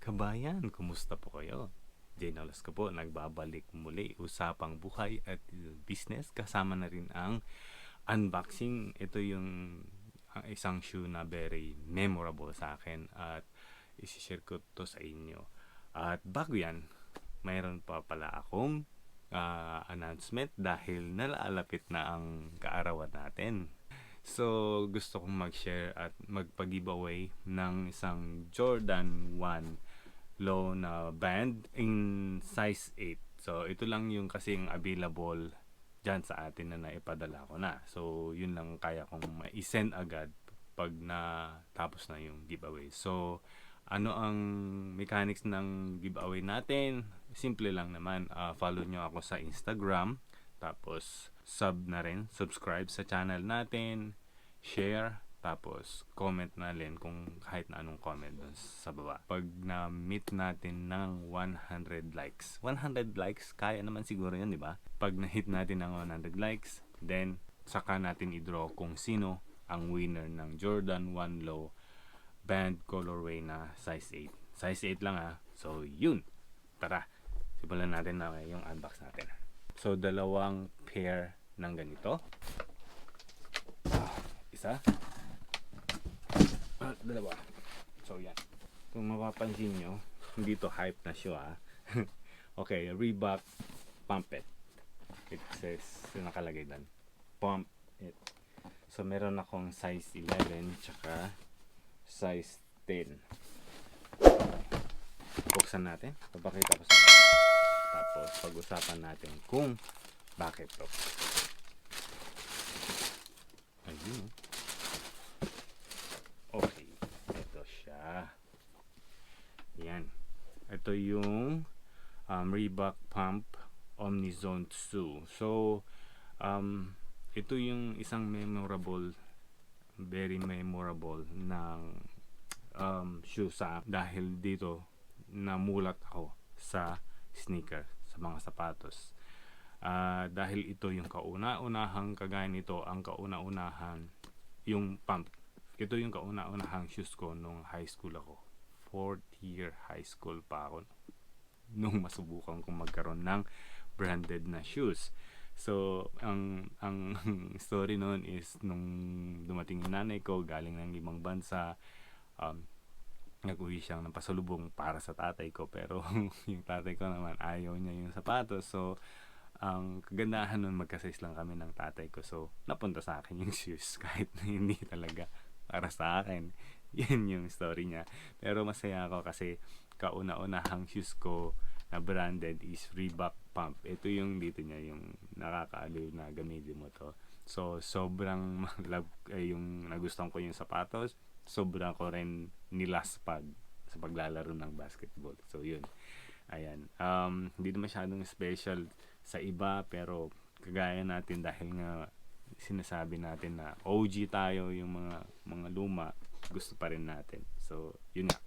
Kabayan, kumusta po kayo? Nolasco po, nagbabalik muli usapang buhay at business. Kasama na rin ang unboxing. Ito yung isang shoe na very memorable sa akin at isishare ko to sa inyo. At bago yan, mayroon pa pala akong announcement dahil nalalapit na ang kaarawan natin. So, gusto kong mag-share at magpa-giveaway ng isang Jordan 1 low na band in size 8. So, ito lang yung kasing available dyan sa atin na naipadala ko na. So, yun lang kaya kong ma-send agad pag natapos na yung giveaway. So, ano ang mechanics ng giveaway natin? Simple lang naman. Follow nyo ako sa Instagram. Tapos, subscribe sa channel natin. Share. Tapos, comment na rin kung kahit na anong comment dun sa baba. Pag na-meet natin ng 100 likes. 100 likes, kaya naman siguro yun, di ba? Pag na-hit natin ng 100 likes, then, saka natin i-draw kung sino ang winner ng Jordan 1 Low Band Colorway na size 8. Size 8 lang So, yun. Tara, simulan natin na yung unbox natin. So, dalawang pair ng ganito. Isa. Dalawa. So, yan. Kung mapapansin nyo, hindi to hype na shoe Okay, Reebok Pump It. It says, nakalagay doon. Pump It. So, meron akong size 11 tsaka size 10. Buksan natin. Papakita ko sa inyo. Tapos, pag-usapan natin kung bakit to. Ayun. Okay. Ito siya. Yan. Ito yung Reebok Pump Omnizone 2. So, ito yung isang very memorable ng shoe sa dahil dito namulat ako sa sneaker, sa mga sapatos. Dahil ito yung kauna-unahang kagaya nito, ang kauna-unahan yung pump. Ito yung kauna-unahang shoes ko nung high school ako. 4th year high school pa ako nung masubukan kong magkaroon ng branded na shoes. So, ang story noon is nung dumating yung nanay ko galing ng ibang bansa, nag-uwi siyang ng pasalubong para sa tatay ko, pero yung tatay ko naman ayaw niya yung sapatos. So, ang kagandahan nun, magka-size lang kami ng tatay ko. So, napunta sa akin yung shoes kahit na hindi talaga para sa akin. Yun yung story niya. Pero masaya ako kasi kauna-unahang shoes ko na branded is Reebok Pump. Ito yung dito niya, yung nakakaaliw na gamitin mo to. So, sobrang yung nagustuhan ko yung sapatos. Sobrang ko rin nilaspag sa paglalaro ng basketball. So, yun. Ayan. Hindi na masyadong special sa iba, pero kagaya natin dahil nga sinasabi natin na OG tayo, yung mga luma, gusto pa rin natin. So, yun nga.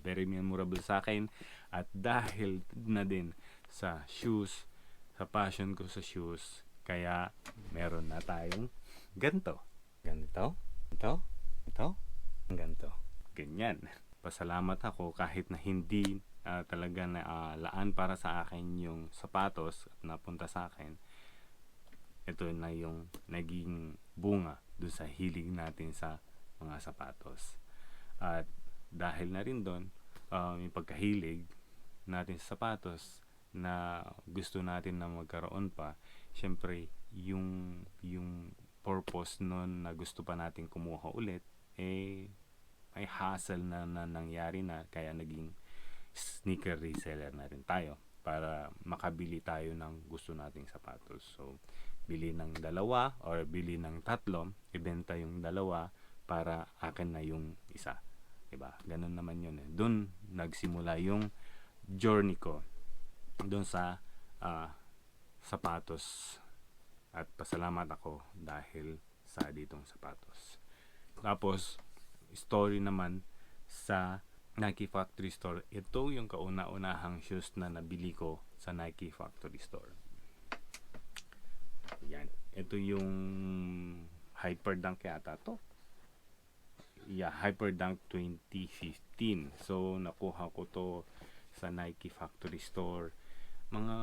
Very memorable sa akin. At dahil na din sa shoes, sa passion ko sa shoes, kaya meron na tayong ganito. Ganito. Ganyan. Pasalamat ako kahit na hindi talaga na laan para sa akin yung sapatos at napunta sa akin. Ito na yung naging bunga dun sa hilig natin sa mga sapatos. At dahil na rin doon, yung pagkahilig natin sa sapatos na gusto natin na magkaroon pa, syempre yung purpose nun na gusto pa natin kumuha ulit, may hassle na nangyari na, kaya naging sneaker reseller na rin tayo para makabili tayo ng gusto nating sapatos. So, bili ng dalawa or bili ng tatlo, ibenta yung dalawa para akin na yung isa. Diba? Ganun naman yun. Doon nagsimula yung journey ko doon sa sapatos, at pasalamat ako dahil sa ditong sapatos. Tapos, story naman sa Nike Factory Store. Ito yung kauna-unahang shoes na nabili ko sa Nike Factory Store. Yan. Ito yung Hyperdunk yata to. Yeah, Hyperdunk 2015. So, nakuha ko to sa Nike Factory Store. Mga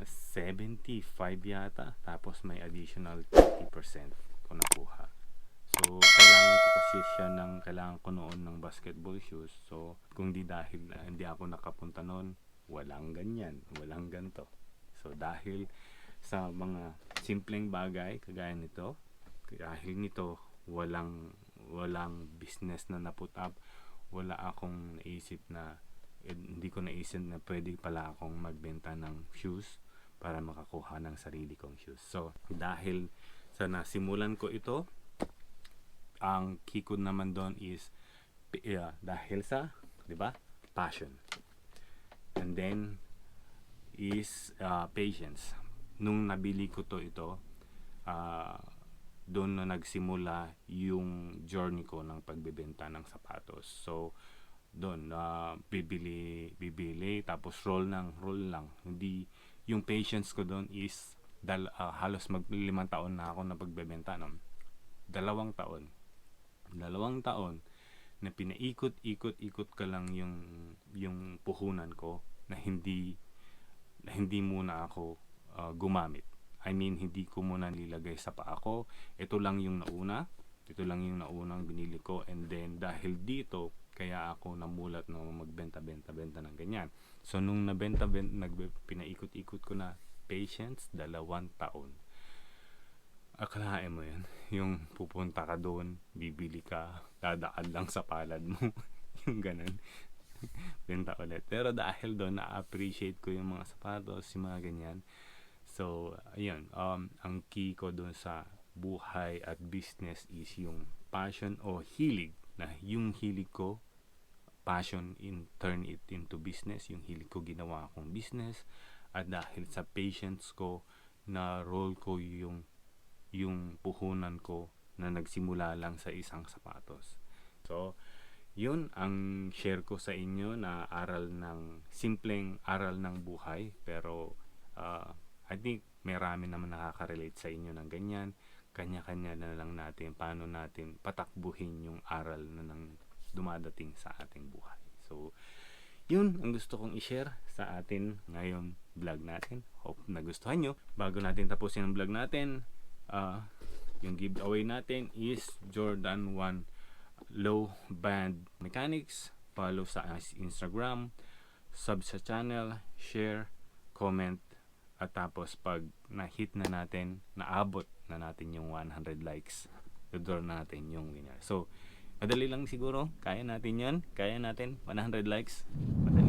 75 yata. Tapos may additional 30% ko nakuha. So, kailangan ko noon ng basketball shoes. So, kung di dahil na hindi ako nakapunta noon, walang ganyan, walang ganto. So, dahil sa mga simpleng bagay kagaya nito, dahil nito, walang business na na-put up, wala akong naisip na hindi ko naisip na pwede pala akong magbenta ng shoes para makakuha ng sarili kong shoes. So, dahil sa nasimulan ko ito, ang key ko naman doon is dahil sa, 'di ba? Passion. And then is patience. Nung nabili ko ito, doon na nagsimula yung journey ko ng pagbebenta ng sapatos. So, doon bibili tapos roll lang. Hindi, yung patience ko doon is halos mag 5 taon na ako na pagbebenta no. 2 taon na pinaikot-ikot ka lang yung puhunan ko na hindi muna ako gumamit. I mean, hindi ko muna nilagay sa paa ko. Ito lang yung naunang binili ko, and then dahil dito kaya ako namulat na magbenta-benta ng ganyan. So nung pinaikot-ikot ko na patience, 2 taon. Akalain mo yan, yung pupunta ka doon, bibili ka, dadaan lang sa palad mo, yung ganun, benta ulit. Pero dahil doon, na-appreciate ko yung mga sapatos, yung mga ganyan. So, ayun, ang key ko doon sa buhay at business is yung passion o hilig, na yung hilig ko, passion, turn it into business, yung hilig ko ginawa akong business, at dahil sa patience ko, na roll ko yung puhunan ko na nagsimula lang sa isang sapatos. So, yun ang share ko sa inyo na simpleng aral ng buhay. Pero, I think marami naman nakaka-relate sa inyo ng ganyan. Kanya-kanya na lang natin paano natin patakbuhin yung aral na nang dumadating sa ating buhay. So, yun ang gusto kong i-share sa atin ngayon vlog natin. Hope nagustuhan nyo. Bago natin tapusin ang vlog natin, yung giveaway natin is Jordan 1 low band mechanics. Follow sa Instagram, sub sa channel, share, comment, at tapos pag na-hit na natin, naabot na natin yung 100 likes, i-draw natin yung winner. So, madali lang siguro, kaya natin yan, 100 likes, madali